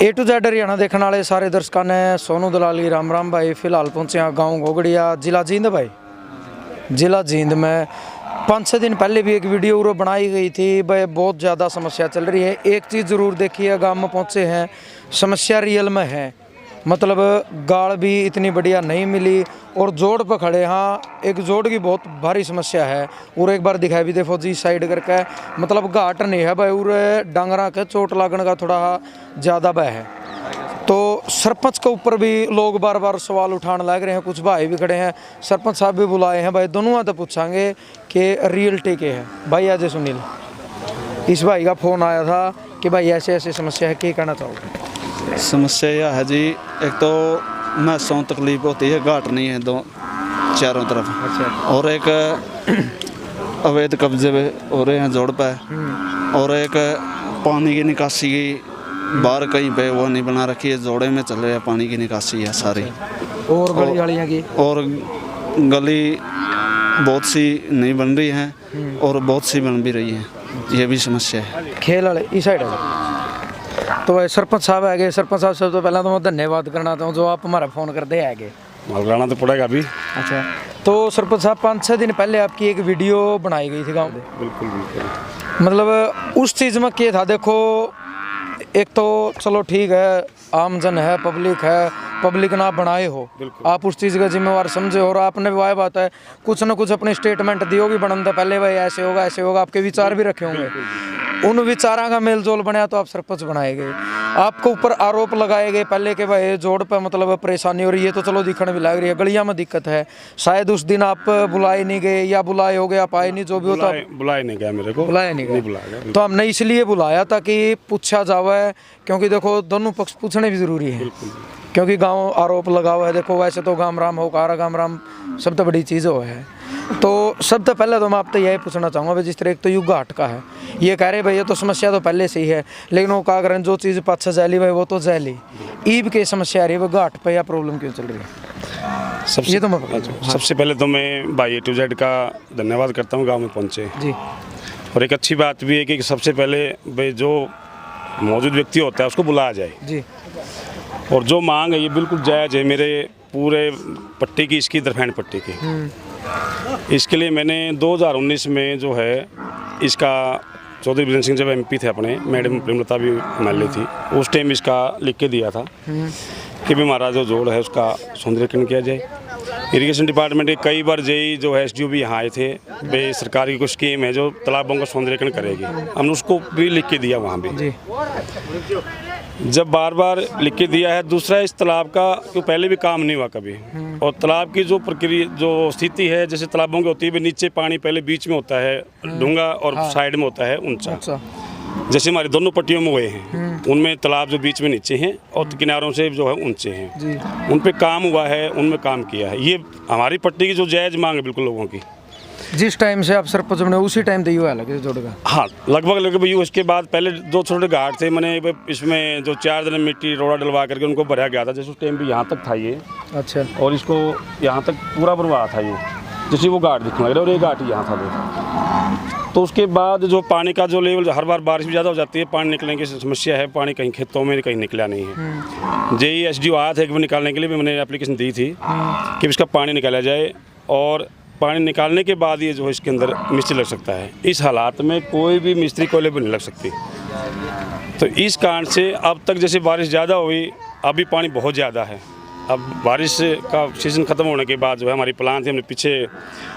A to Z Haryana देखने वाले सारे दर्शकों ने सोनू दलाली राम राम भाई। फिलहाल पहुंचे हैं गांव घोगड़िया, जिला जींद भाई। जिला जींद में 5-6 दिन पहले भी एक वीडियो बनाई गई थी भाई। बहुत ज़्यादा समस्या चल रही है। एक चीज़ ज़रूर देखिए, गांव में पहुंचे हैं, समस्या रियल में है। मतलब गाड़ भी इतनी बढ़िया नहीं मिली और जोड़ पर खड़े। हाँ, एक जोड़ की बहुत भारी समस्या है। और एक बार दिखाई भी दे फौजी साइड करके, मतलब घाट नहीं है भाई। और डांगरा के चोट लागने का थोड़ा ज़्यादा भय है। तो सरपंच के ऊपर भी लोग बार बार सवाल उठाने लग रहे हैं। कुछ भाई भी खड़े हैं, सरपंच साहब भी बुलाए हैं भाई। दोनों तो पूछेंगे कि रियलिटी क्या है भाई। अजय सुनील, इस भाई का फ़ोन आया था कि भाई ऐसे ऐसे समस्या है, क्या कहना चाहोगे? समस्या यह है जी, एक तो महसों तकलीफ होती है, घाट नहीं है दो चारों तरफ। अच्छा। और एक अवैध कब्जे हो रहे हैं जोड़ पे। और एक पानी की निकासी की बाहर कहीं पे वो नहीं बना रखी है, जोड़े में चल रहे हैं, पानी की निकासी है सारी। और गली गालियाँ की, और गली बहुत सी नहीं बन रही हैं और बहुत सी बन भी रही हैं, ये भी समस्या है। खेल वाले इस साइड है। तो भाई सरपंच साहब आ गए। सरपंच साहब सबसे पहले तो मैं धन्यवाद करना चाहता हूँ जो आप हमारा फ़ोन करते आ गए। लगाना तो पड़ेगा अभी। अच्छा, तो सरपंच साहब 5-6 दिन पहले आपकी एक वीडियो बनाई गई थी गाँव में। बिल्कुल बिल्कुल। मतलब उस चीज़ में क्या था, देखो एक तो चलो ठीक है, आम जन है, पब्लिक ना बनाए हो, आप उस चीज़ का जिम्मेवार समझे। और आपने भी वह बात है, कुछ ना कुछ अपने स्टेटमेंट दी होगी बनने पहले, भाई ऐसे होगा ऐसे होगा, आपके विचार भी रखे होंगे। उन विचारों का मेल जोल बनाया तो आप सरपंच बनाए गए। आपके ऊपर आरोप लगाए गए पहले के भाई जोड़ पर मतलब परेशानी हो रही है, तो चलो दिखने भी लग रही है, गलिया में दिक्कत है। शायद उस दिन आप बुलाए नहीं गए या बुलाए हो गए, आप आए नहीं, जो भी होता बुलाया नहीं गया मेरे को। बुलाया नहीं बुलाया गया। तो हमने इसलिए बुलाया था कि पूछा जावे, क्योंकि देखो दोनों पक्ष पूछने भी जरूरी है। क्योंकि गांव आरोप लगा हुआ है। देखो वैसे तो गाम राम हो, कारा गाम राम सब तो बड़ी चीज़ हो है। तो सबसे पहले तो मैं आपसे यही पूछना चाहूँगा भाई, जिस तरह एक तो युग घाट का है, ये कह रहे भाई ये तो समस्या तो पहले से ही है, लेकिन वो क्या करें, जो चीज़ पाछा जैली भाई वो तो जैली। ईब की समस्या आ रही है, वो घाट पे या प्रॉब्लम क्यों चल रही है? सबसे तो मैं सबसे पहले तो मैं भाई A to Z का धन्यवाद करता हूँ, गाँव में पहुँचे जी। और एक अच्छी बात भी है कि सबसे पहले भाई जो मौजूद व्यक्ति होता है उसको बुलाया जाए जी। और जो मांग है ये बिल्कुल जायज़ है मेरे पूरे पट्टी की, इसकी दरफैन पट्टी की। इसके लिए मैंने 2019 में जो है इसका चौधरी वीरेंद्र सिंह जब MP थे अपने, मैडम प्रेमलता भी MLA थी, उस टाइम इसका लिख के दिया था कि भी हमारा जो जोड़ है उसका सौंदर्यीकरण किया जाए। इरिगेशन डिपार्टमेंट के कई बार JE जो है SDO भी यहाँ आए थे, भाई सरकार की कुछ स्कीम है जो तालाबों का सौंदर्यीकरण करेगी, हमने उसको भी लिख के दिया वहाँ भी। जब बार बार लिख के दिया है। दूसरा, इस तालाब का तो पहले भी काम नहीं हुआ कभी। और तालाब की जो प्रक्रिया जो स्थिति है, जैसे तालाबों की होती है, नीचे पानी पहले बीच में होता है डूंगा और साइड में होता है ऊंचा। जैसे हमारी दोनों पट्टियों में हुए हैं, उनमें तालाब जो बीच में नीचे हैं और किनारों से जो है ऊंचे हैं, उन पे काम हुआ है, उनमें काम किया है। ये हमारी पट्टी की जो जायज़ मांग है बिल्कुल लोगों की। जिस टाइम से आप सरपंच बने उसी टाइम तो युवा लगे जोड़ का? हाँ, लगभग उसके बाद पहले 2 छोटे घाट थे, मैंने इसमें जो 4 दिन मिट्टी रोड़ा डलवा करके उनको भरा गया था। जैसे उस टाइम भी यहाँ तक था ये। अच्छा। और इसको यहाँ तक पूरा भरवा था ये, जैसे वो घाट दिखने लग रहा है। और ये घाट यहाँ था। तो उसके बाद जो पानी का जो लेवल, हर बार बारिश भी ज़्यादा हो जाती है, पानी निकलने की समस्या है। पानी कहीं खेतों में कहीं निकला नहीं है। JE SDO आया था एक बार निकालने के लिए भी, मैंने एप्लीकेशन दी थी कि इसका पानी निकाला जाए। और पानी निकालने के बाद ये जो है इसके अंदर मिस्त्री लग सकता है। इस हालात में कोई भी मिस्त्री कोयले पर नहीं लग सकती। तो इस कारण से अब तक जैसे बारिश ज़्यादा हुई, अभी पानी बहुत ज़्यादा है। अब बारिश का सीज़न ख़त्म होने के बाद जो है हमारी प्लान थी, हमने पीछे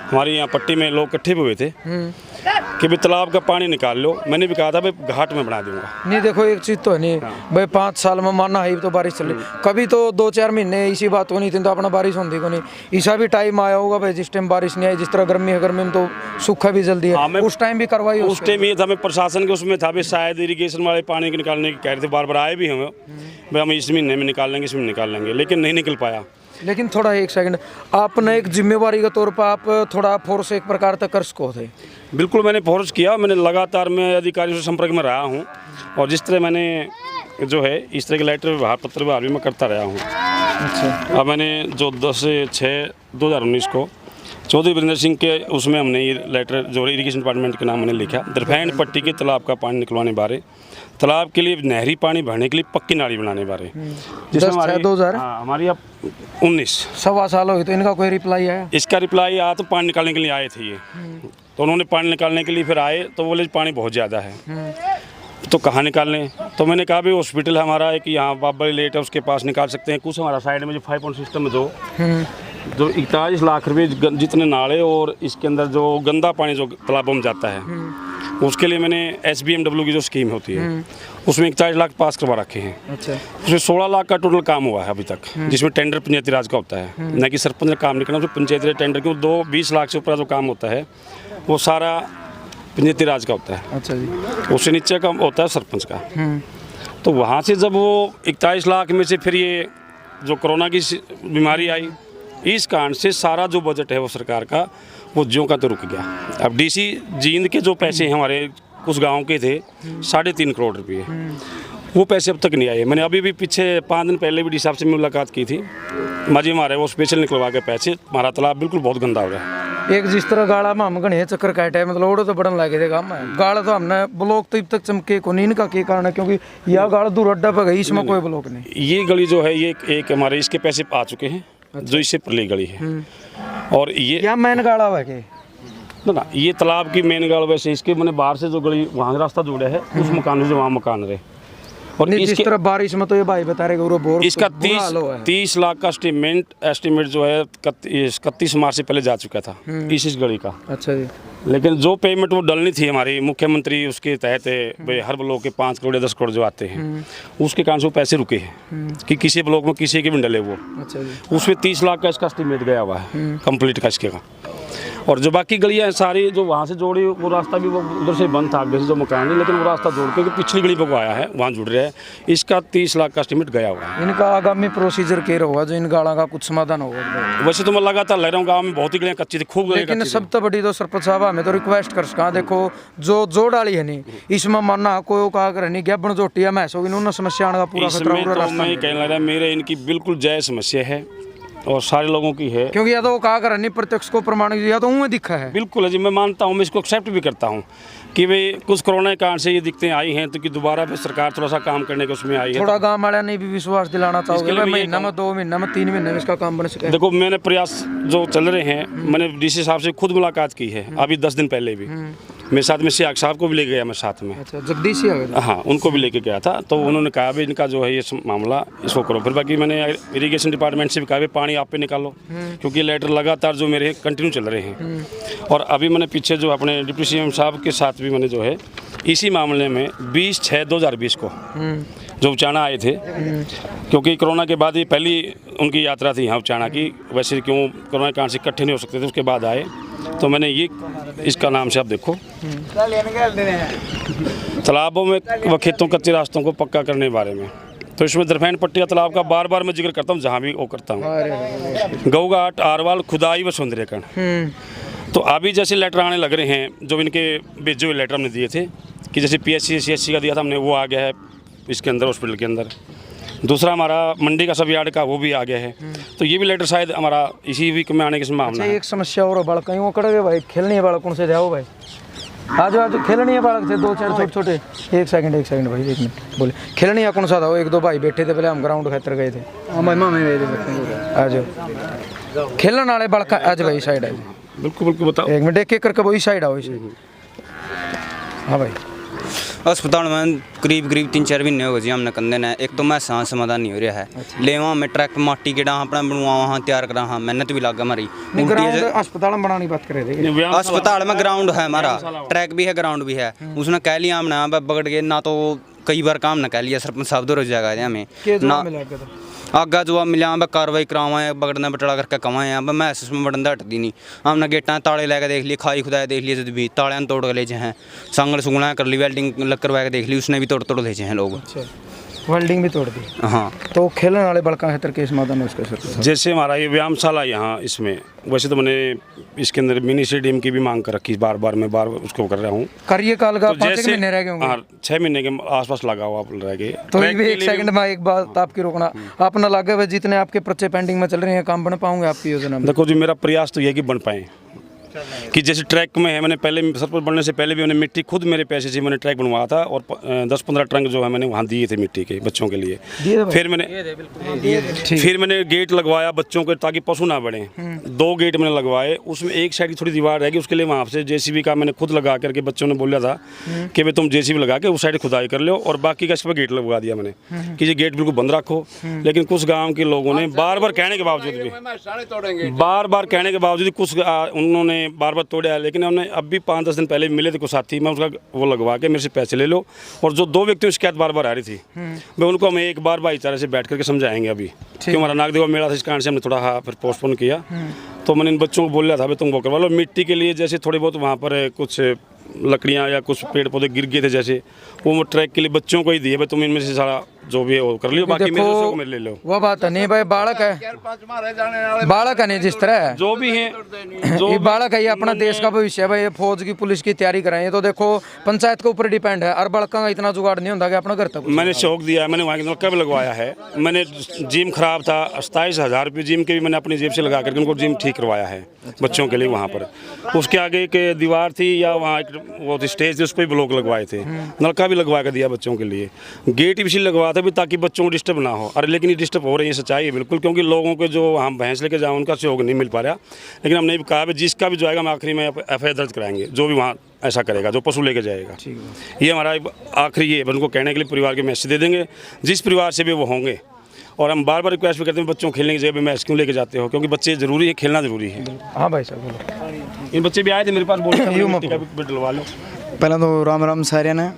हमारे यहाँ पट्टी में लोग इकट्ठे भी हुए थे कि भाई तालाब का पानी निकाल लो। मैंने भी कहा था भाई घाट में बना दूंगा। नहीं देखो एक चीज़ तो है नहीं भाई, 5 साल में माना है तो बारिश चली, कभी तो 2-4 महीने इसी बात होनी थी तो अपना बारिश होती को नहीं। ऐसा भी टाइम आया होगा भाई जिस टाइम बारिश नहीं आई, जिस तरह गर्मी है, गर्मी में तो सूखा भी जल्दी है। उस टाइम भी करवाई, उस टाइम ये था मैं प्रशासन के उसमें था, शायद इरीगेशन वाले पानी के निकालने की कह रहे थे, बार बार आए भी हमें भाई हम इस महीने में निकाल लेंगे, इसमें निकाल लेंगे, लेकिन नहीं निकल पाया। लेकिन थोड़ा एक सेकंड, आपने एक जिम्मेवारी के तौर पर आप थोड़ा फोर्स एक प्रकार तक कर सको थे? बिल्कुल, मैंने फोर्स किया। मैंने लगातार मैं अधिकारियों से संपर्क में रहा हूँ और जिस तरह मैंने जो है इस तरह के लेटर व्यवहार पत्र व्यवहार भी मैं करता रहा हूँ। अच्छा। अब मैंने जो 10/6/2019 को चौधरी वीरेंद्र सिंह के उसमें हमने ये लेटर जो इरिगेशन डिपार्टमेंट के नाम मैंने लिखा, दरफैन पट्टी के तालाब का पानी निकलवाने बारे, तालाब के लिए नहरी पानी भरने के लिए पक्की नाली बनाने बारे, जिसमें 2000 हमारी अब 19 सवा साल हो गए, तो इनका कोई रिप्लाई आया? इसका रिप्लाई आया तो पानी निकालने के लिए आए थे ये, तो उन्होंने पानी निकालने के लिए फिर आए तो बोले पानी बहुत ज़्यादा है, तो कहाँ निकालने। तो मैंने कहा भाई हॉस्पिटल हमारा एक यहाँ बाबा लेट है, उसके पास निकाल सकते हैं। कुछ हमारा साइड में जो 5 पॉइंट सिस्टम है जो 41 लाख रुपये जितने नाले और इसके अंदर जो गंदा पानी जो तालाबों में जाता है, उसके लिए मैंने SBMW की जो स्कीम होती है उसमें 41 लाख पास करवा रखे हैं। अच्छा। उसमें 16 लाख का टोटल काम हुआ है अभी तक, जिसमें टेंडर पंचायती राज का होता है, न कि सरपंच का काम नहीं करना। उसमें पंचायती राज टेंडर क्यों 20 लाख से ऊपर जो काम होता है वो सारा पंचायती राज का होता है। अच्छा जी। उससे नीचे का होता है सरपंच का। तो वहाँ से जब वो 41 लाख में से फिर ये जो कोरोना की बीमारी आई, इस कारण से सारा जो बजट है वो सरकार का वो ज्यों का तो रुक गया। अब DC जींद के जो पैसे हमारे कुछ गांव के थे 3.5 करोड़ रुपये, वो पैसे अब तक नहीं आए। मैंने अभी भी पीछे 5 दिन पहले भी डी साहब से मुलाकात की थी, माजी हमारे वो स्पेशल निकलवा के पैसे, हमारा तालाब बिल्कुल बहुत गंदा हो रहा है। एक जिस तरह गाड़ा में हम गणे चक्कर काटे, मतलब ओड़ो तो बड़न लगे थे काम में गाड़ा, तो हमने ब्लॉक तो अब तक चमके को नहीं, इनका क्या कारण है? क्योंकि यह गाड़ा दूर अड्डा पर गई, इसमें कोई ब्लॉक नहीं। ये गली जो है ये एक हमारे इसके पैसे आ चुके हैं। अच्छा। जो इससे परली गली है और ये क्या मेन गाड़ा है के ना, ये तालाब की मेन गाड़, वैसे इसके मैंने बाहर से जो गली वहाँ से रास्ता जोड़ा है उस मकान से जो वहाँ मकान रहे। और जिस तरह बारिश में तो ये भाई बता रहे बोर इसका 30 लाख का एस्टिमेट जो है 31 मार्च से पहले जा चुका था इस गली का। अच्छा जी। लेकिन जो पेमेंट वो डलनी थी हमारी मुख्यमंत्री उसके तहत भाई हर ब्लॉक के 5 करोड़ या 10 करोड़ जो आते हैं उसके कारण से वो पैसे रुके हैं कि किसी ब्लॉक में किसी के भी डले वो। अच्छा जी। उसमें 30 लाख का इसका एस्टिमेट गया हुआ है कंप्लीट का इसके का। और जो बाकी गलियाँ सारी जो वहाँ से जोड़ी वो रास्ता भी वो उधर से बंद था आगे से जो मकान है, लेकिन वो रास्ता जोड़ के पिछली गली पर आया है वहाँ जुड़ रहा है। इसका 30 लाख का एस्टिमेट गया हुआ है। इनका आगामी प्रोसीजर क्या होगा जो इन गाड़ा का कुछ समाधान होगा? वैसे तो मैं लगातार ले रहा हूँ, गाँव में बहुत ही गलियाँ कच्ची थी, खूब गलियाँ लेकिन कच्ची सब तो बड़ी तो सरपंच साहब हमें तो रिक्वेस्ट कर सका, देखो जो डाली है नहीं इसमें मानना कोई का कर नहीं गया जोटिया मैं सो इन्होंने समस्या का पूरा खतरा इसमें तो मैं कहने लगा मेरे इनकी बिल्कुल जायज समस्या है और सारे लोगों की है, क्योंकि या तो वो कहा कर नहीं प्रत्यक्ष को प्रमाण या तो उन्हें दिखा है। बिल्कुल है जी, मैं मानता हूँ, मैं इसको एक्सेप्ट भी करता हूँ कि भाई कुछ कोरोना के कारण से ये दिक्कतें आई हैं, तो कि दोबारा फिर सरकार थोड़ा सा काम करने के उसमें आई है। थोड़ा गाँव वाले ने भी विश्वास दिलाना चाहोगे महीना में 2 महीना में 3 महीने में इसका काम बन सके? देखो मैंने प्रयास जो चल रहे हैं, मैंने DC साहब से खुद मुलाकात की है अभी 10 दिन पहले भी, मेरे साथ में सियाग साहब को भी लेके गया मैं साथ में। अच्छा, जगदीश यादव? हाँ, उनको भी लेके गया था, तो उन्होंने कहा भाई इनका जो है ये मामला इसको करो। फिर बाकी मैंने इरिगेशन डिपार्टमेंट से भी कहा भाई पानी आप पे निकालो, क्योंकि लेटर लगातार जो मेरे कंटिन्यू चल रहे हैं। और अभी मैंने पीछे जो अपने डिप्टी CM साहब के साथ भी मैंने जो है इसी मामले में 20/6/2020 को जो उचाना आए थे, क्योंकि कोरोना के बाद ये पहली उनकी यात्रा थी यहाँ उचाना की, वैसे क्यों कोरोना के कारण से इकट्ठे नहीं हो सकते थे, उसके बाद आए। तो मैंने ये इसका नाम से आप देखो तालाबों में व खेतों कच्चे रास्तों को पक्का करने के बारे में, तो इसमें दरफैन पट्टिया तालाब का बार बार मैं जिक्र करता हूँ जहाँ भी वो करता हूँ। गऊघाट, आरवाल, खुदाई व सौंदर्यकरण। तो अभी जैसे लेटर आने लग रहे हैं, जो इनके भेजे हुए लेटर हमने दिए थे कि जैसे PSC CSC का दिया था हमने, वो आ गया है इसके अंदर हॉस्पिटल के अंदर। दूसरा हमारा मंडी का सब यार्ड का वो भी आ गया है, तो ये भी लेटर शायद हमारा इसी वीक में आने की संभावना है। एक समस्या और बालक कहीं वो कड़ गए भाई, खेलने बालक कौन से जाओ भाई, आज खेलनी बालक थे 2-4 छोटे। एक सेकंड भाई, 1 मिनट बोले खेलनी कौन सा था? वो 1-2 भाई बैठे थे, पहले हम ग्राउंड खातर गए थे। आ जाओ खेलने वाले बालक आज भाई साइड है। बिल्कुल बताओ, 1 मिनट एक करके वही साइड आओ। हाँ भाई, अस्पताल में करीब 3-4 महीने हो गए जी हमने कंधे ने, एक तो मैं सांस समाधान नहीं हो रहा है। ले वहाँ में ट्रैक माटी के डाँ अपना बनवा वहाँ तैयार करा, हाँ मेहनत भी लगा हमारी। अस्पताल में बनाने बात कर रहे थे, अस्पताल में ग्राउंड है हमारा, ट्रैक भी है ग्राउंड भी है। उसने कह लिया हमने बगड़ गए ना, तो कई बार काम ना कह लिया सरपंच साहब दो जगह हमें ना आगा जो मिला कार्रवाई करावाएं, बगड़ना बटड़ा करके कमाएं। अब मैं इसमें बड़न हटती नहीं, हमने गेटा ताले लेके देख लिए, खाई खुदाया देख लिए, जब भी ताले तोड़ के ले जाए हैं, संगल सुंगला कर ली, वेल्डिंग करवा के देख ली, उसने भी तोड़ ले जाए हैं लोग। वेल्डिंग भी तोड़ दी। हाँ, तो खेलने वाले बड़का है केस समाधान उसके सर। जैसे हमारा ये व्यायामशाला यहाँ इसमें, वैसे तो मैंने इसके अंदर मिनी स्टेडियम की भी मांग कर रखी, बार उसको कर रहा हूँ। कार्यकाल का तो 5 महीने रह गए होंगे। हाँ, 6 महीने के आसपास लगा हुआ रह गए। तो ये 1 सेकंड में एक बात आपकी रोकना, आप ना लगे हुए जितने आपके पर्चे पेंडिंग में चल रहे हैं, काम बन पाओगे आपकी योजना में? देखो जी, मेरा प्रयास तो ये कि बन पाए, कि जैसे ट्रैक में है, मैंने पहले सरपंच बनने से पहले भी मैंने मिट्टी खुद मेरे पैसे से मैंने ट्रैक बनवाया था और 10-15 ट्रंक जो है मैंने वहाँ दिए थे मिट्टी के बच्चों के लिए। फिर मैंने गेट लगवाया बच्चों के ताकि पशु ना बढ़े। 2 गेट मैंने लगवाए, उसमें एक साइड की थोड़ी दीवार रहेगी, उसके लिए वहाँ से JCB का मैंने खुद लगा करके बच्चों ने बोला था कि भाई तुम JCB लगा के उस साइड खुदाई कर लो और बाकी का इस पर गेट लगवा दिया मैंने कि ये गेट बिल्कुल बंद रखो। लेकिन कुछ गाँव के लोगों ने बार बार कहने के बावजूद कुछ उन्होंने बार बार तोड़ा, लेकिन उन्होंने अब भी 5-10 दिन पहले मिले थे कुछ साथी, मैं उसका वो लगवा के मेरे से पैसे ले लो। और जो 2 व्यक्तियों की शिकायत बार बार आ रही थी, मैं उनको हम एक बार भाईचारे से बैठ करके समझाएंगे अभी, क्योंकि हमारा नागदेवा मेला था, इस कारण से हमने थोड़ा फिर पोस्टपोन किया। तो मैंने इन बच्चों को बोला था भाई तुम वो करवा लो। मिट्टी के लिए जैसे थोड़े बहुत वहाँ पर कुछ लकड़ियाँ या कुछ पेड़ पौधे गिर गए थे, जैसे वो ट्रैक के लिए बच्चों को ही दिए, भाई तुम इनमें से सारा जो भी है वो कर लियो, बाकी मेरे को मेरे ले लो। वो बात नहीं भाई, बालक है, बालक है नहीं, जिस तरह है जो भी है ये बालक है, ये अपना देश का भविष्य है भाई। ये फौज की पुलिस की तैयारी कराएं तो देखो पंचायत के ऊपर डिपेंड है, और बालका का इतना जुगाड़ नहीं होता कि अपना घर तक। मैंने शौक दिया है, मैंने वहाँ नलका भी लगवाया है, मैंने जिम खराब था 27,000 रुपये जिम के भी मैंने अपनी जेब से लगा करके उनको जिम ठीक करवाया है बच्चों के लिए वहाँ पर। उसके आगे एक दीवार थी या वहाँ एक वो स्टेज थी, उस पर भी ब्लॉक लगवाए थे, नलका भी लगवा कर दिया बच्चों के लिए, गेट भी इसलिए लगवाया था भी ताकि बच्चों को डिस्टर्ब ना हो। अरे लेकिन ये डिस्टर्ब हो रही है, सच्चाई है बिल्कुल, क्योंकि लोगों के जो हम भैंस लेके जाएँ उनका सहयोग नहीं मिल पा रहा। लेकिन हमने कहा है जिसका भी जो आएगा हम आखिरी में FIR दर्ज कराएंगे, जो भी वहाँ ऐसा करेगा जो पशु लेके जाएगा। ये हमारा आखिरी ये उनको कहने के लिए परिवार के मैसेज दे देंगे, जिस परिवार से भी वो होंगे। और हम बार बार रिक्वेस्ट भी करते हैं बच्चों खेलने की जगह पे मैच क्यों लेके जाते हो, क्योंकि बच्चे जरूरी है, खेलना जरूरी है। हाँ भाई साहब बोलो। इन बच्चे भी आए थे मेरे पास, बोले डलवा लो। पहले तो राम राम सारे ने।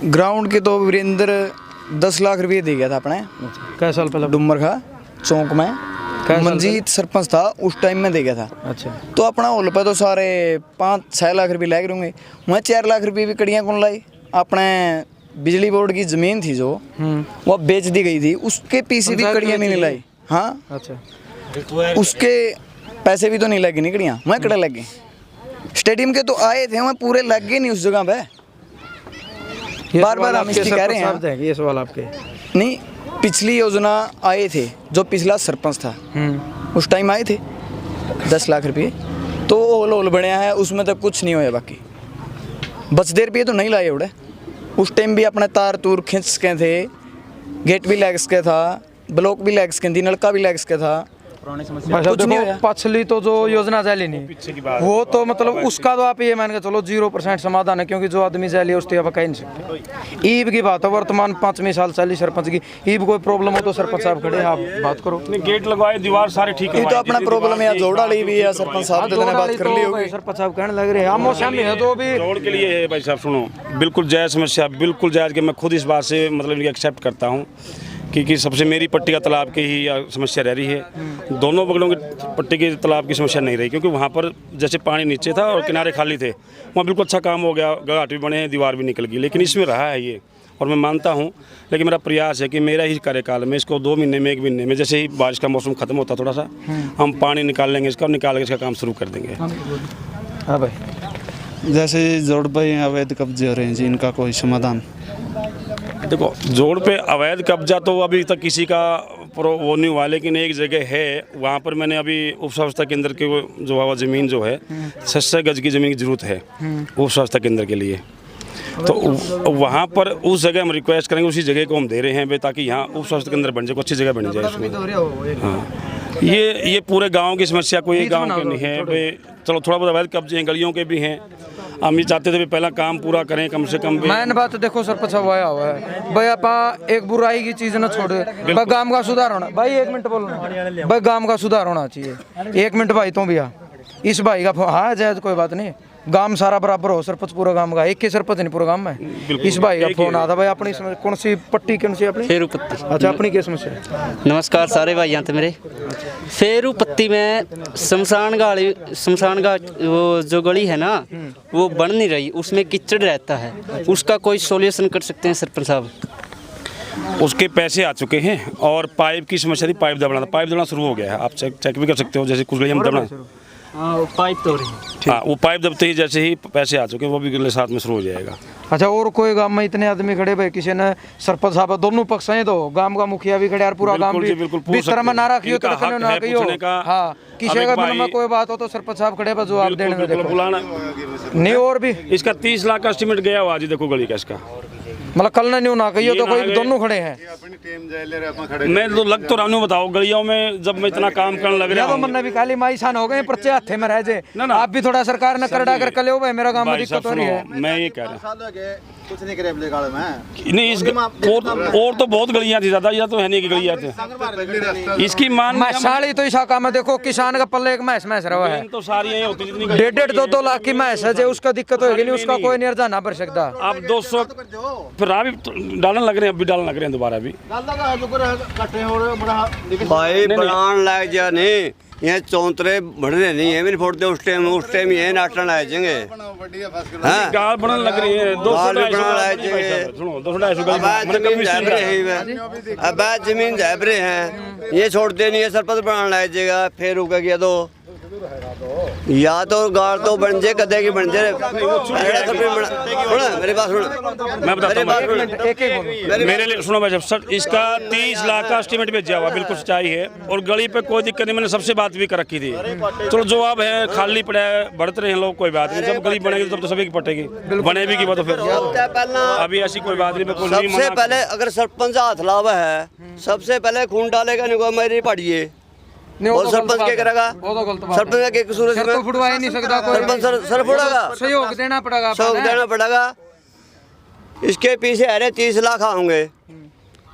ग्राउंड के तो वीरेंद्र 10 लाख रुपये दे गया था अपने, कै साल पहले? डुमर खा चौक में मंजीत सरपंच था उस टाइम में दे गया था। अच्छा, तो अपना होल पे तो सारे 5-6 लाख रुपये लग रहेंगे। मैं 4 लाख रुपये भी कड़ियाँ कौन लाई, अपने बिजली बोर्ड की ज़मीन थी जो वो बेच दी गई थी, उसके पीछे भी कड़ियाँ भी नहीं लाई। हाँ अच्छा, उसके पैसे भी तो नहीं लगे नहीं कड़ियाँ, मैं कड़े लग गए। स्टेडियम के तो आए थे, मैं पूरे लग गए नहीं उस जगह पे। बार बार हम इसकी कह रहे हैं, ये सवाल आपके नहीं पिछली योजना आए थे, जो पिछला सरपंच था उस टाइम आए थे 10 लाख रुपये, तो ओल ओल बनया है, उसमें तो कुछ नहीं होया। बाकी बचते रुपये तो नहीं लाए उड़े। उस टाइम भी अपने तार तूर खींच के थे, गेट भी लैग्स के था, ब्लॉक भी लैग्स के थी, नलका भी लैग्स के था। कुछ नहीं होया। पछली तो जो योजना जाली नहीं वो तो मतलब उसका तो आप ये मान के चलो 0% समाधान है, क्योंकि जो आदमी जाली है उसकी आप कह नहीं सकते। ईब की बात है, वर्तमान 5वें साल चली सरपंच की, ईब कोई प्रॉब्लम हो तो सरपंच साहब खड़े, आप बात करो। गेट लगवाए, दीवार सारे ठीक ये तो अपना प्रॉब्लम है, जोड़ा ली भी है, सरपंच साहब ने बात कर ली होगी। सरपंच साहब कहने लग रहे हैं हम मौसम में है तो भी जोड़ के लिए है। भाई साहब सुनो, बिल्कुल जायज़ समस्या, बिल्कुल जायज़ कि मैं खुद इस बात से मतलब इनकी एक्सेप्ट करता हूँ, क्योंकि सबसे मेरी पट्टी का तालाब की ही समस्या रह रही है। दोनों बगलों की पट्टी के तालाब की समस्या नहीं रही, क्योंकि वहाँ पर जैसे पानी नीचे था और किनारे खाली थे, वहाँ बिल्कुल अच्छा काम हो गया, घाट भी बने हैं, दीवार भी निकल गई। लेकिन इसमें रहा है ये, और मैं मानता हूँ, लेकिन मेरा प्रयास है कि मेरा ही कार्यकाल में इसको 2 महीने में 1 महीने में, जैसे ही बारिश का मौसम खत्म होता थोड़ा सा, हम पानी निकाल लेंगे इसका, और निकाल के इसका काम शुरू कर देंगे। हाँ भाई, जैसे जोड़ पे अवैध कब्जे हो रहे हैं जी, इनका कोई समाधान? देखो, जोड़ पे अवैध कब्जा तो अभी तक किसी का वो नहीं हुआ, लेकिन एक जगह है, वहाँ पर मैंने अभी उप स्वास्थ्य केंद्र के जो है ज़मीन जो है 600 गज की ज़मीन की ज़रूरत है उप स्वास्थ्य केंद्र के लिए। तो वहाँ पर उस जगह हम रिक्वेस्ट करेंगे, उसी जगह को हम दे रहे हैं भाई, ताकि यहाँ उप स्वास्थ्य केंद्र बन जाए, अच्छी जगह बन जाए उसमें। हाँ, ये पूरे गाँव की समस्या, कोई एक गाँव की नहीं है भाई। चलो थोड़ा बहुत अवैध कब्जे हैं, गलियों के भी हैं, हम ये चाहते थे भी पहला काम पूरा करें कम से कम। मैंने बात देखो सरपंच साहब आया हुआ है भाई, आप एक बुराई की चीज ना छोड़े भाई, गांव का सुधार होना। भाई 1 मिनट बोलो भाई, गांव का सुधार होना चाहिए। 1 मिनट भाई, तुम भी आ, इस भाई का हाँ जायज कोई बात नहीं, गांव सारा बराबर हो, सरपंच पूरा गांव का, एक ही सरपंच नहीं पूरा गांव में। इस भाई का फोन आता भाई, अपनी कौन सी पट्टी, कौन सी अपनी फेरू पत्ती। अच्छा, अपनी क्या समस्या है? नमस्कार सारे भाइयों तो मेरे। फेरू पत्ती में शमशान घाट वो जो गली है ना वो बन नहीं रही, उसमें कीचड़ रहता है, उसका कोई सॉल्यूशन कर सकते हैं सरपंच साहब? उसके पैसे आ चुके हैं, और पाइप की समस्या थी, पाइप दबना था, पाइप दबना शुरू हो गया है, आप चेक भी कर सकते हो। जैसे कुछ गली हम दबना हाँ वो पाइप तो रही हाँ, वो पाइप दबते ही जैसे ही पैसे आ चुके हैं वो भी अगले साथ में शुरू हो जाएगा। अच्छा, और कोई गांव में इतने आदमी खड़े भाई, किसी ने सरपंच साहब दोनों पक्ष हैं, तो गांव का मुखिया भी खड़े और पूरा गांव बिल्कुल भी जी, बिल्कुल पूछ बिस्तर में सकते ना हैं। रखियो तो इनका रखने हक ना है कहियो। पूछने का। हाँ, किसी अब एक का मन में भाई- कोई बात हो तो सरपंच साहब खड़े पर जवाब देने में बिल्कुल देखो। बुलाना। नहीं, और भी इसका 30 लाख का एस्टिमेट गया हुआ जी, देखो गली का इसका। मतलब कल नहीं ना कहियो ये तो ना कोई आगे- दोनों खड़े हैं। मैं तो लग तो रहा हूँ, बताओ गलियों में जब मैं इतना काम करने लग रहा या तो हूँ। मन भी काली माई सान हो गए, पर्चे हाथे में रह जाए। ना, ना। आप भी थोड़ा सरकार ने करड़ा कर कले हो भाई, मेरा काम में भाई साहब दिक्कत हो रही है। सुनो, मैं ये कह रहा हूँ कुछ नहीं करे अपने गाँव में। नहीं, इस और तो बहुत गलियां थी ज़्यादा, या तो है नहीं कि गलियां थी इसकी मान। मैं साड़ी तो इस काम में देखो, किसान का पल्ले एक मैस रहा है, तो सारी यही होती जितनी 1.5-2 लाख की मैस है, जो उसका दिक्कत होगी नहीं, उसका कोई निर्जा ना भर सकता। अब 200 फिर अभी डालने लग रहे हैं, अभी डालने लग रहे हैं दोबारा भी। भाई बनान लायक जा नहीं, ये चौंतरे बढ़ने नहीं है, फोड़ते उस टाइम ये नाटन लाए जाएंगे। हाँ? गाल बनने लग रही है, 200 गाल भी 250 बनाने लायक भाई जाएंगे। साहब, सुनो 200-250 गली अब मैंने कभी जमीन जैबरे है, अब जमीन जैबरे हैं, ये छोड़ते नहीं है, सरपंच बनान लायक जाएगा, फिर रुका गया तो या तो गाड़ तो बन जाए, कदे की बन जाए। मेरे पास मैं बताता हूँ मेरे लिए, सुनो भाई साहब, सर इसका 30 लाख का एस्टिमेट भेजा हुआ, बिल्कुल सच्चाई है। और गली पे कोई दिक्कत नहीं, मैंने सबसे बात भी कर रखी थी। चलो जो अब है खाली पड़ा है, बढ़ते रहे हैं लोग, कोई बात नहीं। जब गली बनेगी तब तो सभी की पटेगी, बने भी की बात तो फिर अभी ऐसी कोई बात नहीं। बिल्कुल नहीं सबसे मना- पहले अगर सरपंच हाथ लावा है, सबसे पहले खून डालेगा, नहीं मेरी पढ़िए नहीं, वो और तो सरपंच गलत क्या बात है। करेगा? वो तो गलत बात है। सरपंच का क्या कसूर है सर तो इसमें? फुटवा ही नहीं सकता कोई। सरपंच सर फोड़ेगा, सहयोग देना पड़ेगा, सहयोग अपना। देना पड़ेगा। इसके पीछे अरे 30 लाख आऊंगे,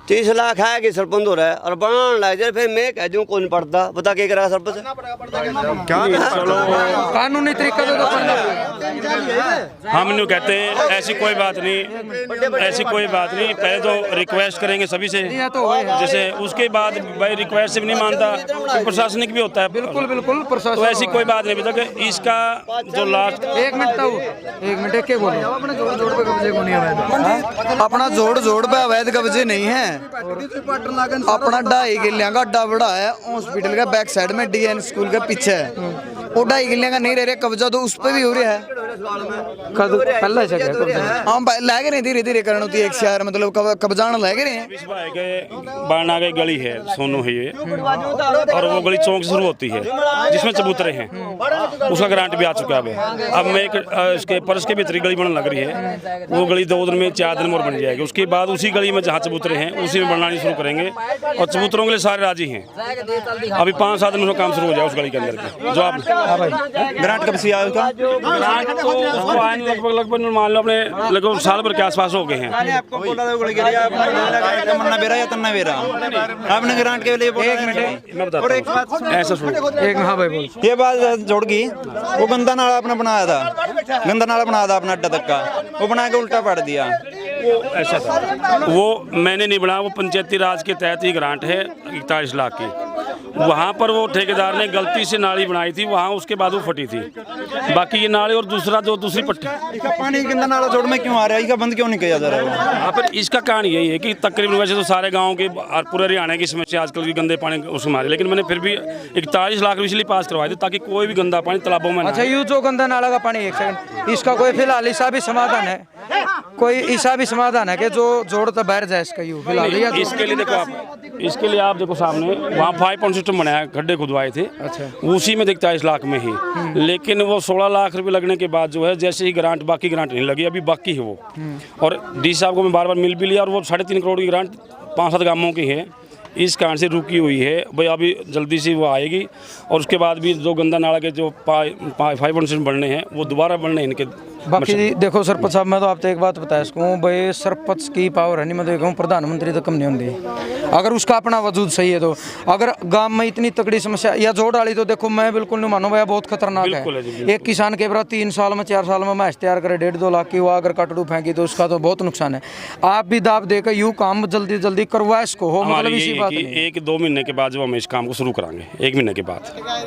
30 लाख है कि सरपंच हो रहा है और बनाने लग जाए, फिर मैं कह दूं कौन नहीं पढ़ता, बता क्या करेगा सरपंच? कानूनी तरीका तो करना। हम नहीं कहते हैं, ऐसी कोई बात नहीं, ऐसी कोई बात नहीं। पहले तो रिक्वेस्ट करेंगे सभी से, ये तो है। जैसे उसके बाद भाई रिक्वेस्ट से भी नहीं मानता तो प्रशासनिक भी होता है। बिल्कुल बिल्कुल, प्रशासन तो ऐसी कोई बात नहीं। अभी तक इसका जो लास्ट 1 मिनट था, वो 1 मिनट के बोलो। अपने जोड़ पे कब्जे को नहीं है, अपना जोड़ पे अवैध कब्जे नहीं है। अपना 2.5 किलियां का अड्डा बड़ा है हॉस्पिटल के बैक साइड में, DN स्कूल के पीछे है। वो 2.5 किलियां का नहीं रह रहा कब्जा, तो उस पे भी हो रहा है। पहले से क्या हाँ लग रहे धीरे धीरे करने होती है, एक शहर मतलब कब्जाना लग रहे हैं। बाण गए गली है, सोनू है ये, और वो गली चौक से शुरू होती है जिसमें चबूतरे हैं, उसका ग्रांट भी आ चुका है। अब मैं एक इसके परस के भीतरी गली बनने लग रही है, वो गली 2 दिन में 4 दिन में और बन जाएगी। उसके बाद उसी गली में जहाँ चबूतरे हैं उसी में बनानी शुरू करेंगे, और चबूतरों के लिए सारे राजी हैं। अभी 5-7 दिन में काम शुरू हो जाए उस गली के अंदर के। जो आप ग्रांट कब से आया उसका? ग्रांट तो उसको आए लगभग मान लो अपने लगभग साल भर के आसपास हो गए हैं। आपको बोला था उगड़ गया, आपने मन्ना बेरा या तन्ना बेरा, आपने ग्रांट के लिए बोला। 1 मिनट मैं बताता हूँ, ऐसा सुनो। एक। हाँ भाई बोल। ये बात जोड़ गई, वो गंदा नाला आपने बनाया था, गंदा नाला बनाया था अपना अड्डा तक का, वो बना के उल्टा पड़ दिया। वो ऐसा था, वो मैंने नहीं बनाया, वो पंचायती राज के तहत ही ग्रांट है 41 लाख की। वहाँ पर वो ठेकेदार ने गलती से नाली बनाई थी वहाँ, उसके बाद वो फटी थी। बाकी ये नाले और दूसरा जो दूसरी पट्टी, इसका पानी गंदा नाला जोड़ में क्यों आ रहा है, इसका बंद क्यों नहीं किया जा रहा है? हाँ, पर इसका कहानी यही है कि तकरीबन वैसे तो सारे गाँव के और पूरे हरियाणा की समस्या आजकल की गंदे पानी उसमें मारे, लेकिन मैंने फिर भी 41 लाख इसलिए पास करवाए थे ताकि कोई भी गंदा पानी तालाबों में ना अच्छा, यू जो गंदा नाला का पानी, 1 सेकंड, इसका कोई फिलहाल ऐसा भी समाधान है? कोई ऐसा भी समाधान है कि जो जोड़ तो बैठ जाए इसका यू फिलहाल? या तो- इसके लिए देखो आप, इसके लिए आप देखो सामने वहाँ 5 पॉइंट सिस्टम बनाया, गड्ढे खुदवाए थे। अच्छा। उसी में 41 लाख में ही, लेकिन वो 16 लाख रुपए लगने के बाद जो है, जैसे ही ग्रांट, बाकी ग्रांट नहीं लगी, अभी बाकी है वो। और डी साहब को मैं बार मिल भी लिया, और वो 3.5 करोड़ की ग्रांट 5-7 गांवों की है, इस कारण से रुकी हुई है भाई। अभी जल्दी से वो आएगी, और उसके बाद भी जो गंदा नाला के जो 5% बनने हैं वो दोबारा बनने हैं इनके। बाकी देखो सरपंच साहब, मैं तो आपको एक बात बताया सकूँ भाई, सरपंच की पावर है नहीं, मैं तो कहूँ प्रधानमंत्री तो कम नहीं होती अगर उसका अपना वजूद सही है। तो अगर गांव में इतनी तगड़ी समस्या या जोड़ डाली, तो देखो मैं बिल्कुल नहीं मानूँ भैया, बहुत खतरनाक है। एक किसान के बरा 3 साल में 4 साल में मैच तैयार करे 1.5-2 लाख की, वो अगर कटड़ू फेंकी तो उसका तो बहुत नुकसान है। आप भी दाब देकर यूँ काम जल्दी जल्दी करवा इसको हो, मतलब इसी बात नहीं। 1-2 महीने के बाद जब हम इस काम को शुरू कराएंगे, 1 महीने के बाद,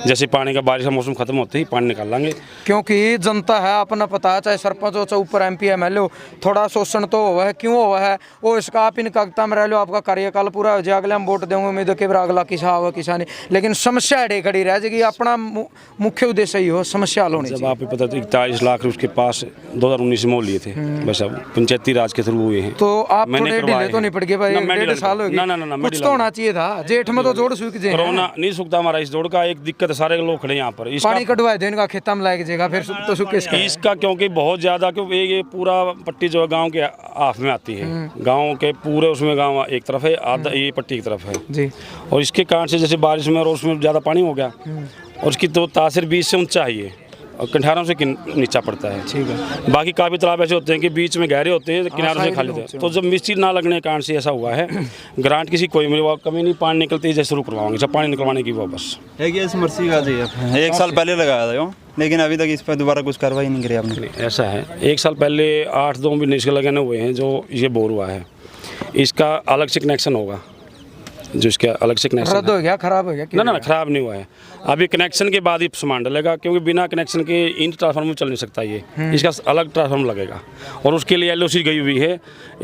जैसे पानी का बारिश का मौसम खत्म होते ही पानी निकाल लाएंगे। क्योंकि जनता है अपना पता है, चाहे सरपंच हो चाहे ऊपर MP MLA हो, थोड़ा शोषण तो हुआ है। क्यों हुआ है वो इसका आप इन कागता में रह लो, आपका कार्यकाल पूरा हो हो जाए अगले हम वोट देंगे उम्मीद है कि अगला किसा होगा किसा नहीं, लेकिन समस्या एडे खड़ी रह जाएगी। अपना मुख्य उद्देश्य ही हो समस्या हल होनी जब चाहिए। आपको पता था 41 लाख उसके पास 2019 में मोल लिए थे, बस अब पंचायती राज के थ्रू हुए हैं। तो आप मैंने थोड़े करवाए ढीले तो नहीं पड़ गए भाई, ना, मैं 1.5 ढीला साल हो ना, गए, मैं कुछ तो होना चाहिए था। जेठ में तो जोड़ सूख जाए, कोरोना नहीं सूखता हमारा इस जोड़ का। एक दिक्कत है, सारे लोग खड़े यहाँ पर इसका पानी कटवाए देने का खेता में लायक जगह फिर तो सूखे इसका क्योंकि बहुत ज़्यादा, क्योंकि ये पूरा पट्टी जो है गांव के हाफ में आती है, गांव के पूरे उसमें गांव एक तरफ है, आधा ये पट्टी की तरफ है जी। और इसके कारण से जैसे बारिश में और उसमें ज़्यादा पानी हो गया और उसकी तो तासीर बीच से ऊंचा ही है और कंठारों से नीचा पड़ता है। ठीक है। बाकी काफ़ी तालाब ऐसे होते हैं कि बीच में गहरे होते हैं, किनारों से खाली होते हैं। तो जब मिस्त्री ना लगने के कारण से ऐसा हुआ है, ग्रांट किसी कोई मेरे कमी नहीं, पानी निकलती है जैसे शुरू करवाओगे, जब पानी निकलवाने की वो बस। एक ये समरसी का जी 1 साल पहले लगाया था यो, लेकिन अभी तक इस पर दोबारा कुछ कार्रवाई नहीं करी आपने। ऐसा है, 1 साल पहले 8-2 भी इसके लगाने हुए हैं जो ये बोर हुआ है, इसका अलग से कनेक्शन होगा, जो इसका अलग से कनेक्शन रद्द हो गया, खराब हो गया? ना खराब नहीं हुआ है, अभी कनेक्शन के बाद ही सामान डलेगा, क्योंकि बिना कनेक्शन के इन ट्रांसफार्मर चल नहीं सकता ये, इसका अलग ट्रांसफार्मर लगेगा और उसके लिए LOC गई हुई है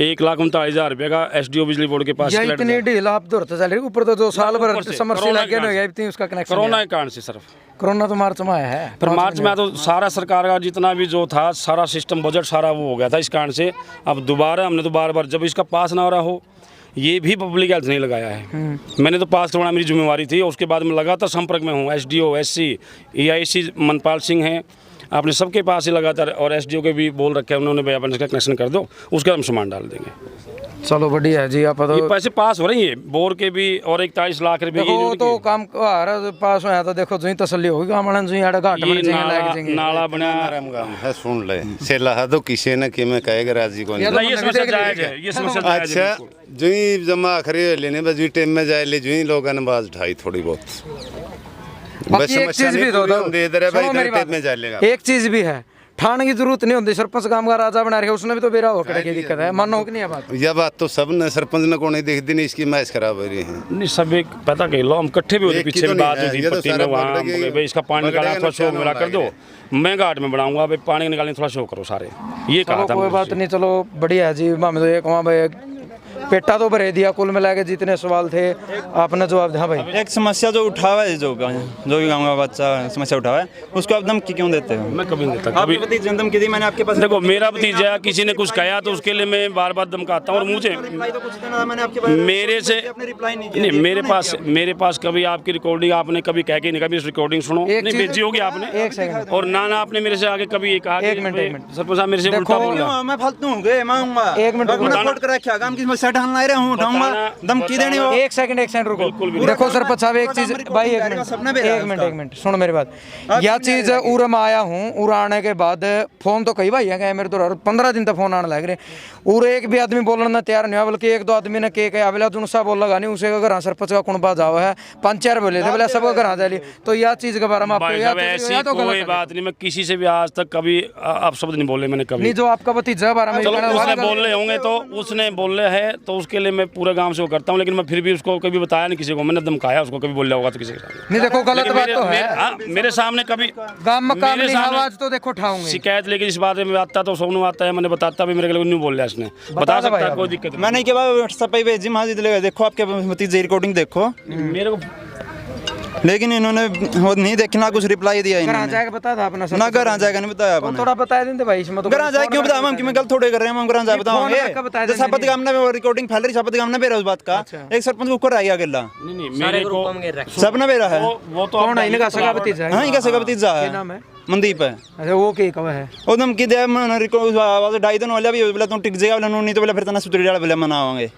1,39,000 रुपये का SDO बिजली बोर्ड के पास। या इतनी ढील आप दौड़ते चल रही ऊपर तो जो साल भर समरसी लगे ना इतनी उसका कनेक्शन। कोरोना के कारण से सिर्फ कोरोना तो मार्च में आया है, फिर मार्च में तो सारा सरकार का जितना भी जो था सारा सिस्टम बजट सारा वो हो गया था इस कारण से। अब दोबारा हमने तो बार जब इसका पास ना हो रहा हो, ये भी पब्लिक हेल्थ नहीं लगाया है, मैंने तो पास करवाना मेरी जिम्मेवारी थी और उसके बाद मैं लगातार संपर्क में हूँ। SDO SC EIC मनपाल सिंह हैं, आपने सबके पास ही लगातार, और SDO के भी बोल रखे हैं उन्होंने, भाई अपन इसका कनेक्शन कर दो, उसका हम सामान डाल देंगे। चलो बढ़िया है जी। आप ये तो पैसे पास हो रही है बोर के भी और 41 लाख रुपए की देखो तो काम पास होया तो देखो जो ही तसल्ली होगी गामड़न जो ही आड़ा घाट बन जाएंगे लायक जाएंगे। नाला बना है, सुन ले सेला है तो किसी ने कि मैं कहेगा राजी को ये नहीं। तो ये समस्या जायज है, ये समस्या जायज है अच्छा बिल्कुल। जो ही जमा खरे लेने बस जी टाइम में जाए ले जो ही लोग नमाज ढाई थोड़ी बहुत बाकी एक चीज भी तो दे दे रहे सुनो भाई मेरी टाइम बात, में जाए लेगा। एक चीज भी है, ठाण की जरूरत नहीं होती, सरपंच काम का राजा बना रहे उसने भी तो बेरा होकर की दिक्कत है, मानो कि नहीं है बात? यह बात तो सब ने सरपंच ने को नहीं देखती नहीं, इसकी मैच खराब हो रही है। नहीं सब एक पता कह लो, हम इकट्ठे भी होते एक की पीछे तो में नहीं बात है, हुई ये थी तो पट्टी सारा में, वहाँ पकड़ के भाई इसका पानी निकालना थोड़ा शो मेरा कर दो, मैं घाट में बढ़ाऊंगा, भाई पानी निकालने थोड़ा शो करो सारे, ये कहा चलो था। कोई बात नहीं, चलो बढ़िया है जी। मैं तो ये कहूँ भाई पेटा तो भरे दिया, कुल मिला के जितने सवाल थे आपने जवाब दिया। भाई एक समस्या जो उठावा है, जो भी गाँव का बच्चा समस्या उठावा है, उसको आप धमकी क्यों देते हो? मैं कभी नहीं देता, आपकी कभी भतीजी ने धमकी दी, मैंने आपके पास देखो मेरा भतीजा किसी ने कुछ कहा तो उसके लिए मैं बार बार धमकाता हूँ और मुझे रिप्लाई तो कुछ देना था, मैंने आपके पास मेरे से आपने रिप्लाई नहीं किया। नहीं, मेरे पास कभी आपकी रिकॉर्डिंग आपने कभी कह के नहीं, कभी इस रिकॉर्डिंग सुनो एक नहीं चीज- भेजी होगी आपने, एक सेकंड। और ना आपने मेरे से आगे कभी ये कहा कि एक मिनट, भाई, एक मिनट। सरपंच साहब मेरे से उल्टा बोल रहा। मैं फालतू हूँ गए मांगूंगा, एक मिनट रुको। रिपोर्ट कर रखा, काम की समस्या ढालना ही रहा हूँ, उठाऊंगा, धमकी देनी हो। एक सेकंड रुको। देखो सरपंच साहब एक चीज, भाई एक मिनट सुनो मेरी बात। यह चीज उरा में आया हूँ, उरा आने के बाद फोन तो कई भाई है मेरे तो 15 दिन तक फोन आने लग रहे, और एक भी आदमी बोलने ना तैयार नहीं हुआ, बल्कि 1-2 आदमी ने के अवेला जुनसा बोल लगा नहीं उसे अगर सरपंच का कुणबा जाओ है 5-4 बोले थे बोले सब घर आ जाए, तो यह चीज के बारे में आपको भाई या साहब ऐसी तो कोई गलत है। बात नहीं, मैं किसी से भी आज तक कभी आप शब्द नहीं बोले मैंने कभी। नहीं जो आपका भतीजा बारे में चलो कहना उसने वाला बोल रहे होंगे तो उसने बोल रहे हैं तो उसके लिए मैं पूरे गांव से वो करता हूँ, लेकिन मैं फिर भी उसको कभी बताया नहीं किसी को, मैंने धमकाया उसको, कभी बोल रहा होगा तो किसी के सामने। नहीं देखो गलत लेकिन बात तो है, मेरे सामने कभी गांव में काम मेरे नहीं सामने आवाज तो देखो उठाऊंगे। शिकायत लेकिन इस बारे में आता तो सोनू आता है, मैंने बताता भी मेरे को नहीं बोल रहा इसने, बता दो भाई सकता है, आप। कोई दिक्कत नहीं। मैंने के बाद व्हाट्सएप पे भेजी माजी दिलेगा, देखो आपके भतीजे रिकॉर्डिंग देखो, मेरे को लेकिन इन्होंने वो नहीं देखी ना कुछ रिप्लाई दिया घर आ इन्होंने, जाएगा बता था अपना ना घर आ जाएगा नहीं बताया तो आपने। थोड़ा बता देते भाई इसमें तो घर आ जाए क्यों बताया हम कि मैं गलत थोड़े कर रहे हैं, हम घर आ जाए बताओगे फोन करके बता तो देंगे। शपथ गामना में रिकॉर्डिंग फैल रही, शपथ गामना बेरा उस बात का, एक सरपंच को ऊपर आ गया अकेला, नहीं मेरे को सब ना बेरा है, वो तो कौन है इनका सगा भतीजा है? हाँ इनका सगा भतीजा क्या है, नाम है? मनदीप है। अच्छा वो के कब है? ਉਹ ਧਮਕੀ ਦੇ ਮੈਂ ਰਿਕॉर्ड ਆਵਾਜ਼ ਢਾਈ ਦਿਨ ਹੋਲਿਆ ਵੀ ਬਲਾ ਤੂੰ ਟਿਕ ਜਾਏਗਾ ਬਲਾ ਨੂੰ ਨਹੀਂ तो ਬਲਾ ਫਿਰ ਤਨਾ ਸੁਤਰੀ ਵਾਲਾ ਬਲਾ ਮਨਾਵਾਂਗੇ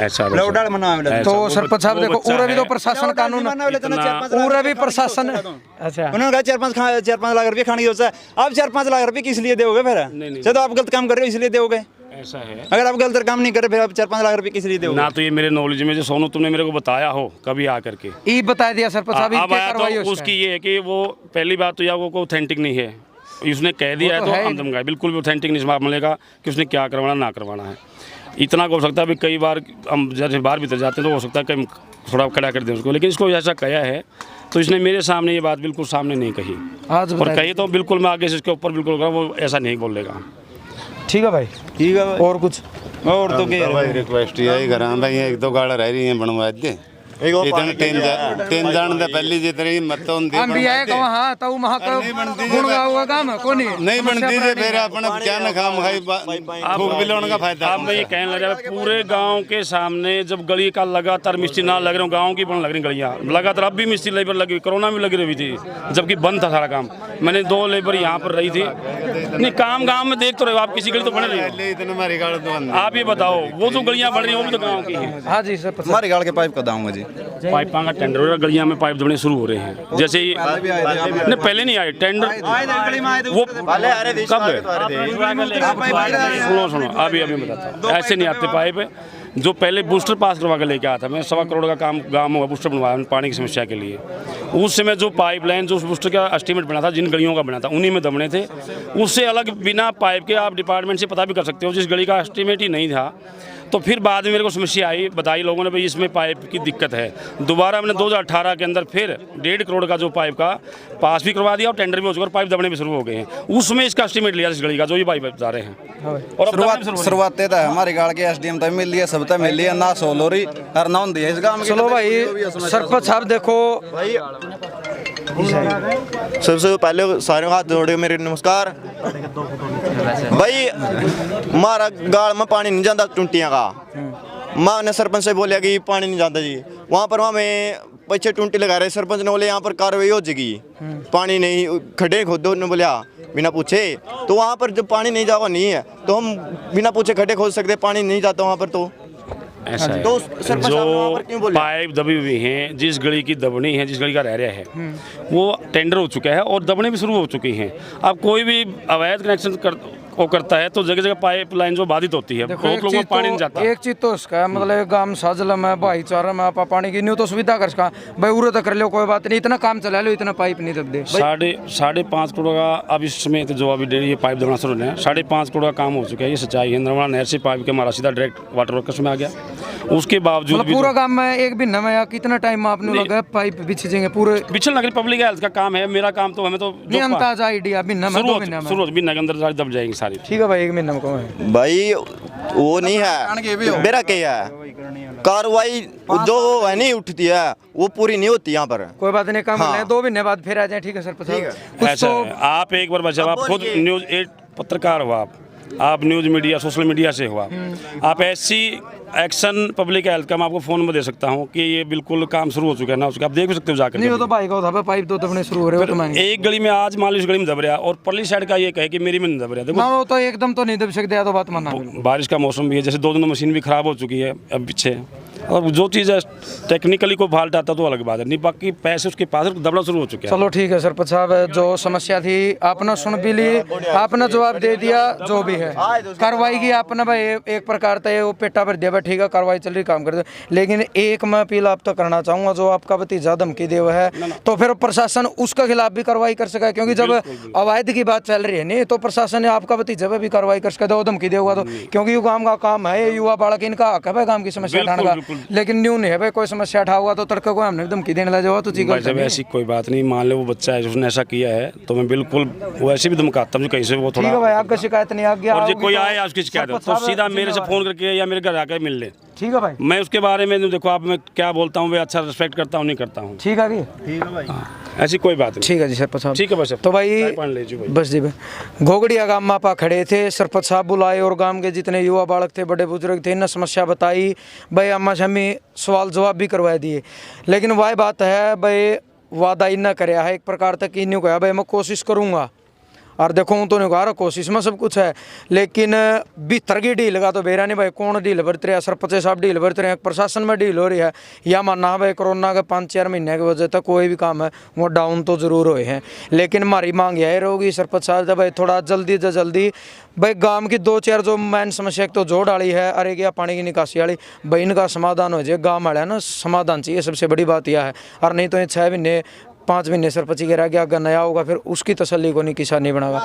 ऐसा ਬਲਾ ਉਡਾਲ ਮਨਾਵਾਂਗੇ ऐसा तो वो सरपंच साहब वो देखो बच्चा पूरा भी तो है। प्रशासन कानून पूरा भी प्रशासन अच्छा उन्होंने कहा 4-5 लाख रुपए खाने की सोचा है, आप 4-5 लाख रुपए किस लिए दोगे फिर? नहीं। जब आप गलत काम कर रहे हो इसलिए दोगे, ऐसा है अगर आप गलत काम नहीं कर रहे फिर आप 4-5 लाख रुपए किस लिए दोगे? ना, तो ये मेरे नॉलेज में जो सोनू तुमने मेरे को बताया हो कभी आकर के, ई बता दिया सरपंच साहब अब आया कार्रवाई तो उसकी ये है कि वो पहली बात तो या वो ऑथेंटिक नहीं है, उसने कह दिया वो है तो तो है ही हम धमकाए, बिल्कुल भी ऑथेंटिक नहीं मामले का कि उसने क्या करवाना ना करवाना है। इतना हो सकता है भी कई बार हम जैसे बाहर भीतर जाते हैं तो हो सकता है कि हम थोड़ा खड़ा कर दें उसको, लेकिन इसको ऐसा कहा है तो इसने मेरे सामने ये बात बिल्कुल सामने नहीं कही, आज और बता कही तो बिल्कुल मैं आगे से इसके ऊपर बिल्कुल वो ऐसा नहीं बोलेगा। ठीक है भाई, ठीक है और कुछ और तो क्या भाई रिक्वेस्ट यही करा भाई एक दो गाड़ रह रही हैं बनवा दे इतने तीन जान दे पहली जितनी मत होंदी हम भी आए कहो हाँ तो वहाँ का गुण गाऊंगा काम को नहीं बनती जे फिर अपन क्या न खाम खाई भूख बिलोन का फायदा अब मैं ये कहने लगा पूरे गांव के सामने जब गली का लगातार मिस्त्री ना लग रहे हो, गांव की बन लग रही गलियां लगातार, अब भी मिस्त्री लेबर लगी हुई, कोरोना में लगी रही थी जबकि बंद था सारा काम। मैंने 2 लेबर यहाँ पर रही थी। नहीं काम गाँव में देख तो रहे हो आप, किसी गली तो बन रही हो। इतने मारी गाड़ तो आप ये बताओ वो जो गलियां बन रही हैं वो भी तो गाँव की हैं। हाँ जी सर। हमारे गाड़ के पाइप का दाऊंगा जी। पाइपों का टेंडर हो रहा है, गलियां में पाइप दबने शुरू हो रहे हैं। जैसे ही नहीं पहले नहीं आए टेंडर, वो कब है? सुनो अभी बताता हूँ। ऐसे नहीं आते पाइप। जो पहले बूस्टर पास करवा के लेके आया था मैं, 1.25 करोड़ का काम गाँव में बूस्टर बनवाया पानी की समस्या के लिए। उस समय जो पाइप लाइन जो उस बूस्टर का एस्टीमेट बना था, जिन गलियों का बना था उन्हीं में दबने थे। उससे अलग बिना पाइप के आप डिपार्टमेंट से पता भी कर सकते हो, जिस गली का एस्टीमेट ही नहीं था। तो फिर बाद में मेरे को समस्या आई, बताई लोगों ने भाई इसमें पाइप की दिक्कत है। दोबारा मैंने 2018 के अंदर फिर 1.5 करोड़ का जो पाइप का पास भी करवा दिया और टेंडर भी हो चुका और पाइप दबने भी शुरू हो गए हैं। उसमें इसका एस्टीमेट लिया इस गली का जो ये पाइप जा रहे हैं। और शुरुआत था हमारे गाड़ के एसडीएम तक मिल लिया, सब तक मिल लिया ना सोलोरी और ना होंदी है इस गांव में। चलो भाई सरपंच साहब देखो सबसे पहले सारे हाथ जोड़े मेरे नमस्कार भाई। हमारा गाड़ में पानी नहीं जाता टूटियां का। माँ ने सरपंच से बोलिया कि पानी नहीं जाता जी। वहाँ पर हमें पीछे टूटी लगा रहे, सरपंच ने बोले यहाँ पर कार्रवाई हो जाएगी, पानी नहीं खड्डे खोदो ने बोलिया बिना पूछे। तो वहाँ पर जब पानी नहीं जावा नहीं है तो हम बिना पूछे खड्डे खोद सकते, पानी नहीं जाता वहाँ पर। तो ऐसा है तो सरपंच साहब वहाँ पर क्यों जो बोले? पाइप दबी हुई हैं, जिस गली की दबनी है, जिस गली का रह रहा है वो टेंडर हो चुका है और दबने भी शुरू हो चुकी हैं। अब कोई भी अवैध कनेक्शन वो करता है तो जगह जगह पाइप लाइन जो बाधित होती है, बहुत लोगों को पानी नहीं जाता। एक चीज तो इसका है, मतलब गांव साजल में भाईचारा में आप पानी की नहीं तो सुविधा कर सका भाई उरे तक कर लो, कोई बात नहीं, इतना काम चला लो, इतना पाइप नहीं दब दे। 5.5 करोड़ का अब इस समय जो अभी डेली ये पाइप दबना शुरू है, 5.5 करोड़ का काम हो चुका है। ये सच्चाई है। नर्मदा नहर से पाइप के हमारा सीधा डायरेक्ट वाटर वर्कर्स में आ गया। उसके बावजूद मतलब पूरा काम में एक महीना में या कितना टाइम आपने लगा पाइप बिछ जाएंगे पूरे? बिछल नगरी पब्लिक हेल्थ का काम है, मेरा काम तो हमें तो अंदाजा आइडिया महीना में 2 महीना में शुरू महीना के अंदर दब जाएगी सारी। ठीक है भाई, 1 महीना में कौन है भाई वो नहीं है मेरा क्या है कार्रवाई जो है नहीं उठती है वो पूरी नहीं होती यहाँ पर। कोई बात नहीं, काम हाँ। लें 2 महीने बाद फिर आ जाए। ठीक है सर, कुछ ऐसा तो है। आप एक बार बचा, आप खुद न्यूज़ 8 पत्रकार हो, आप न्यूज़ मीडिया सोशल मीडिया से हुआ, आप ऐसी एक्शन पब्लिक हेल्थ का मैं आपको फ़ोन में दे सकता हूँ कि ये बिल्कुल काम शुरू हो चुका है ना, उसका आप देख भी सकते हो जाकर। नहीं हो तो भाई का था पाइप तो दबने शुरू हो रहे हो तो मैं एक गली में आज मान लो इस गली में दब रहा और परली साइड का ये कहे कि मेरी में नहीं दब रहा। देखो वो तो एकदम तो नहीं दब सकते, तो बात मानना। बारिश का मौसम भी है, जैसे 2 दिन मशीन भी खराब हो चुकी है अब पीछे, और जो चीज़ है टेक्निकली को फाल्ट आता तो अलग बात है, नहीं बाकी पैसे उसके पास दबना शुरू हो चुके हैं। चलो ठीक है सरपंच साहब, जो समस्या थी आपने सुन भी ली, आपने जवाब दे दिया, जो भी है कार्रवाई की आपने भाई एक प्रकार से वो पेटा भर दिया, ठीक है कार्रवाई चल रही, काम कर दो। लेकिन एक मैं अपील आप तक करना चाहूँगा, जो आपका भतीजा धमकी दे हुआ है तो फिर प्रशासन उसके खिलाफ भी कार्रवाई कर सका, क्योंकि जब अवैध की बात चल रही है नहीं तो प्रशासन ने आपका भतीजा पे भी कार्रवाई कर सका, वो धमकी देगा तो, क्योंकि गाँव का काम है, युवा बालक इनका हक है भाई गाँव की समस्या उठाने का। लेकिन न्यू नहीं है भाई, कोई समस्या उठा हुआ तो तड़के को हमने धमकी देने लगा तो ठीक जब ऐसी कोई बात नहीं, मान लो वो बच्चा है उसने ऐसा किया है तो मैं बिल्कुल वैसे भी धमकाता हूँ कहीं से वो थोड़ा। ठीक है भाई, आपका शिकायत नहीं आ गया और जो कोई आए उसकी शिकायत हो तो सीधा मेरे से फोन करके या मेरे घर आकर मिल ले। ठीक है भाई, मैं उसके बारे में देखो आप मैं क्या बोलता हूँ, वे अच्छा रिस्पेक्ट करता हूँ नहीं करता हूँ। ठीक है भाई, ऐसी कोई बात नहीं। ठीक है जी सरपंच साहब, ठीक है बस। तो भाई भाई बस जी भाई घोगड़िया गांव में आपा खड़े थे, सरपंच साहब बुलाए और गांव के जितने युवा बालक थे, बड़े बुजुर्ग थे, इन्हें समस्या बताई भाई, अम्मा शम्मी सवाल जवाब भी करवा दिए। लेकिन वह बात है भाई, वादा इन्ना कराया है एक प्रकार तक, इन्हों कहा भाई मैं कोशिश करूँगा, और देखो तो नहीं कहा कोशिश में सब कुछ है, लेकिन भीतर की डील का तो बेरा नहीं भाई, कौन डील बरत रहा है, सरपंच साहब डील बरत रहे हैं, प्रशासन में डील हो रही है, या मानना भाई कोरोना के 5-4 महीने की वजह तक कोई भी काम है वो डाउन तो जरूर हुए हैं। लेकिन हमारी मांग यही रहेगी सरपंच साहब भाई, थोड़ा जल्दी से जल्दी भाई गांव की 2-4 जो मेन समस्या तो जोड़ डाली है, अरे क्या पानी की निकासी वाली भाई, इनका समाधान हो जाए। गाँव वाले ना समाधान चाहिए, सबसे बड़ी बात यह है, और नहीं तो ये 6 महीने 5 महीने सरपंच के रह गया, अगर नया होगा फिर उसकी तसल्ली को नहीं किसान नहीं बनाएगा।